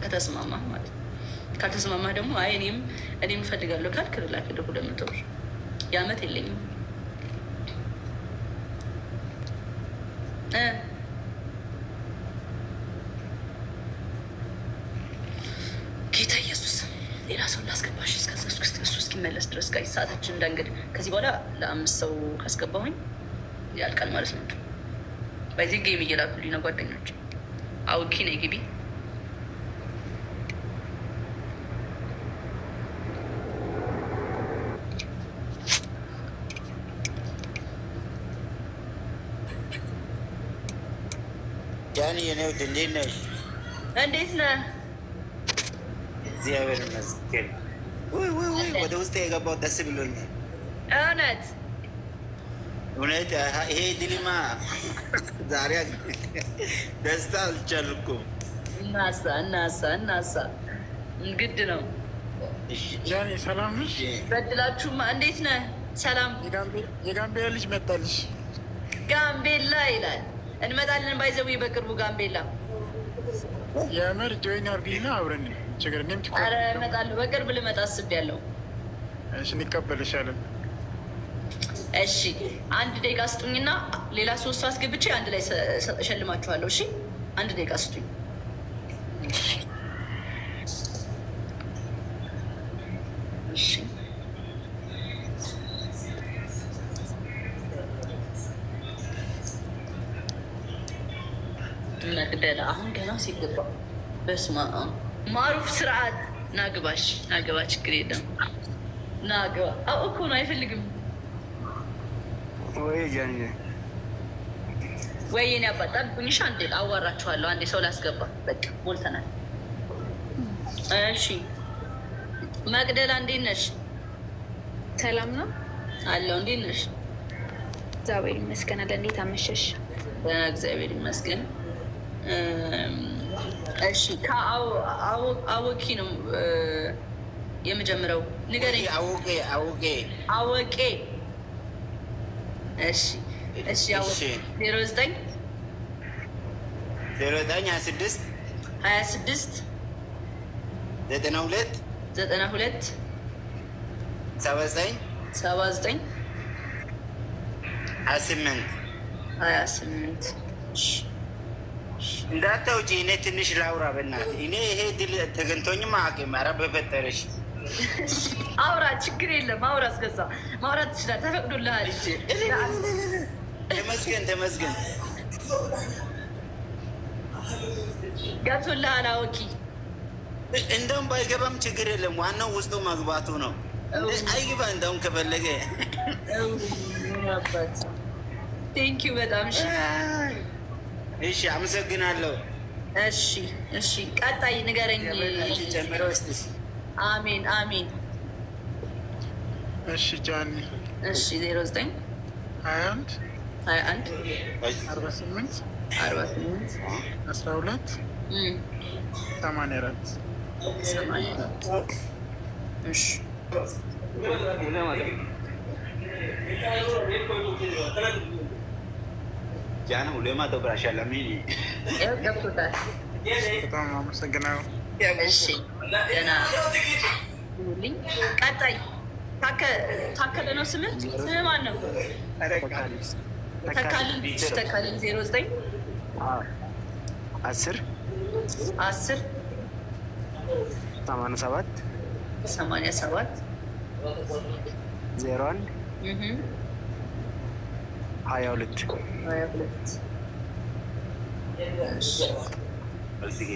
ከተስማማ ማለት ነው። ካልተስማማ ደግሞ አይ እኔም እፈልጋለሁ ካልክ ላክልህ 200 ብር። የአመት የለኝም ጌታ ኢየሱስ። ሌላ ሰው ላስገባሽ እሱ እስኪመለስ ድረስ ጋር ሰዓታችን እንዳንገድ። ከዚህ በኋላ ለ5 ሰው ካስገባሁኝ ያልቃል ማለት ነው። በዚህ ጌም እየላኩልኝ ነው ጓደኞች። አውኪ ነይ ግቢ። ጃኒ የኔ ውድ እንዴት ነሽ? እንዴት ነህ? እግዚአብሔር ይመስገን። ወደ ውስጥ የገባው ደስ ብሎኛል። እውነት ይሄ ድልማ ዛሬ ደስታ አልቻልኩም። እናሳ ግድ ነው። ጃኒ ሰላም ነሽ? በድላችሁማ። እንዴት ነህ? ሰላም። የጋምቤላ ልጅ መጣልሽ። ጋምቤላ ይላል። እንመጣለን ባይዘዊ በቅርቡ ጋምቤላ። የምር ጆይን አርጊና አብረን ችግር ኧረ እመጣለሁ። በቅርብ ልመጣ አስቤያለሁ። እሺ እንቀበልሻለን። እሺ 1 ደቂቃ ስጡኝና ሌላ 3 ሰው አስገብቼ አንድ ላይ እሸልማችኋለሁ። እሺ 1 ደቂቃ ስጡኝ። እሺ መቅደላ አሁን ገና ሲገባ በስማ ማሩፍ ስርዓት ናግባ ችግር የለም ናግባ። አዎ እኮ ነው አይፈልግም ወይ ጃኒ ወይ የኔ አባት ጠብቁኝሽ። አንዴ አዋራችኋለሁ። አንዴ ሰው ላስገባ። በቃ ሞልተናል። እሺ መቅደላ እንዴት ነሽ? ሰላም ነው አለው። እንዴት ነሽ? እግዚአብሔር ይመስገን። አለ እንዴት አመሸሽ? እግዚአብሔር ይመስገን። እሺ ከአወቂ ነው የምጀምረው። ንገረኝ። አወቄ እሺ 09 26 92 79 28 እንዳታውጪ። እኔ ትንሽ ላውራ በእናትህ። እኔ ይሄ ድል ተገንቶኝም አያውቅም። ኧረ በፈጠረሽ አውራ፣ ችግር የለም አውራ። እስከዛ ማውራት ትችላለህ፣ ተፈቅዶልሃል። ተመስገን ገብቶልሃል። አወቂ እንደውም ባይገባም ችግር የለም። ዋናው ውስጡ መግባቱ ነው። አይግባ እንደውም ከፈለገ። ቴንኪው በጣም እሺ፣ አመሰግናለሁ። እሺ ቀጣይ ንገረኝ። ጨምረው እስኪ። አሜን። እሺ ጃኒ። እሺ 09 21 48 12 84 እሺ ጃኒ ሁሌማ ተብራሻለሚኒ ገብቶታል። በጣም አመሰግናለሁ። እሺ ገና ልኝ። ቀጣይ ታከለ ነው ስምህ? ስምህ ማን ነው? ተካልን 09 10 87 01 22 እዚህ